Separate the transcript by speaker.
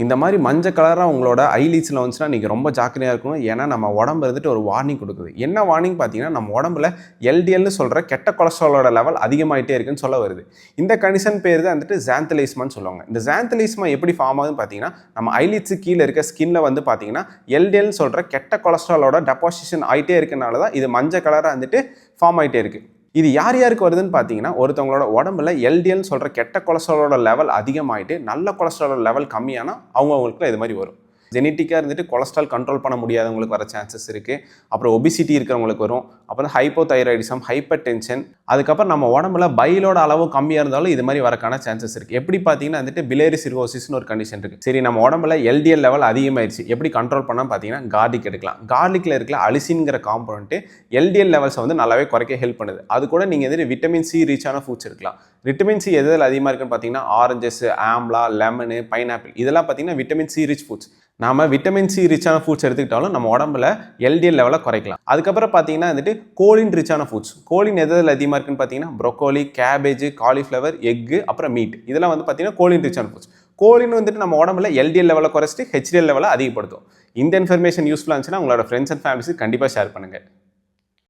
Speaker 1: இந்த மாதிரி மஞ்சள் கலராக உங்களோட ஐலீட்ஸில் வந்துச்சுன்னா நீங்கள் ரொம்ப ஜாக்கிரதையாக இருக்கணும். ஏன்னா நம்ம உடம்பு இருந்துட்டு ஒரு வார்னிங் கொடுக்குது. என்ன வார்னிங் பார்த்தீங்கன்னா, நம்ம உடம்புல எல்டிஎல்னு சொல்கிற கெட்ட கொலஸ்ட்ராலோட லெவல் அதிகமாகிட்டே இருக்குன்னு சொல்ல வருது. இந்த கண்டிஷன் பேர் தான் வந்துட்டு ஜாந்தலிஸ்மான்னு சொல்லுவாங்க. இந்த ஜாந்தலிஸ்மா எப்படி ஃபார்ம் ஆகுதுன்னு பார்த்தீங்கன்னா, நம்ம ஐலீட்ஸு கீழே இருக்க ஸ்கின்ல வந்து பார்த்தீங்கன்னா எல்டிஎல்னு சொல்கிற கெட்ட கொலஸ்ட்ராலோட டெபாசிஷன் ஆகிட்டே இருக்கனால தான் இது மஞ்சள் கலராக வந்துட்டு ஃபார்ம் ஆகிட்டே இருக்குது. இது யார் யாருக்கு வருதுன்னு பார்த்தீங்கன்னா, ஒருத்தவங்களோட உடம்புல எல்டிஎல்னு சொல்கிற கெட்ட கொலஸ்ட்ராலோட லெவல் அதிகமாகிட்டு நல்ல கொலஸ்ட்ராலோட லெவல் கம்மியானா அவங்களுக்கு இது மாதிரி வரும். ஜெனட்டிக்காக இருந்துட்டு கொலஸ்ட்ரால் கண்ட்ரோல் பண்ண முடியாதவங்களுக்கு வர சான்சஸ் இருக்குது. அப்புறம் ஒபிசிட்டி இருக்கிறவங்களுக்கு வரும். அப்புறம் ஹைப்போதைராய்டிசம், ஹைப்பர் டென்ஷன், அதுக்கப்புறம் நம்ம உடம்புல பைலோட அளவு கம்மியாக இருந்தாலும் இது மாதிரி வரக்கான சான்சஸ் இருக்குது. எப்படி பார்த்தீங்கன்னா வந்துட்டு பிலேரி சிர்கோசிஸ்னு ஒரு கண்டிஷன் இருக்குது. சரி, நம்ம உடம்புல எல்டிஎல் லெவல் அதிகமாகிடுச்சு, எப்படி கண்ட்ரோல் பண்ணால் பார்த்தீங்கன்னா கார்லிக் எடுக்கலாம். கார்லிக்கில் இருக்கிற அலிசின்ங்கிற காம்பனண்ட்டு எல்டிஎல் லெவல்ஸை வந்து நல்லாவே குறைக்க ஹெல்ப் பண்ணுது. அது கூட நீங்கள் வந்துட்டு விட்டமின் சி ரீச்சான ஃபுட்ஸ் இருக்கலாம். விட்டமின் சி எதில் அதிகமாக இருக்குன்னு பார்த்தீங்கன்னா ஆரஞ்சஸ், ஆம்லா, லெமனு, பைனாப்பிள், இதெல்லாம் பார்த்தீங்கன்னா விட்டமின் சி ரிச் ஃபுட்ஸ். நாம் விட்டமின் சி ரிச்சான ஃபுட்ஸ் எடுத்துக்கிட்டாலும் நம்ம உடம்புல எல்டிஎல் லெவலை குறைக்கலாம். அதுக்கப்புறம் பார்த்தீங்கன்னா வந்துட்டு கோலின் ரிச்சான ஃபுட்ஸ். கோலின் எதில் அதிகமாக இருக்குன்னு பார்த்தீங்கன்னா ப்ரோக்கோலி, கேபேஜ், காலிஃப்ளவர், எக்கு, அப்புறம் மீட், இதெல்லாம் வந்து பார்த்தீங்கன்னா கோலின் ரிச்சான ஃபுட்ஸ். கோலின் வந்துட்டு நம்ம உடம்புல எல்டிஎல் லெவலை குறைச்சிட்டு ஹெச்டிஎல் லெவலை அதிகப்படுத்தும். இந்த இன்ஃபர்மேஷன் யூஸ்ஃபுல்லாக இருந்துச்சுன்னா உங்களோட ஃப்ரெண்ட்ஸ் அண்ட் ஃபேமிலிஸுக்கு கண்டிப்பாக ஷேர் பண்ணுங்கள்.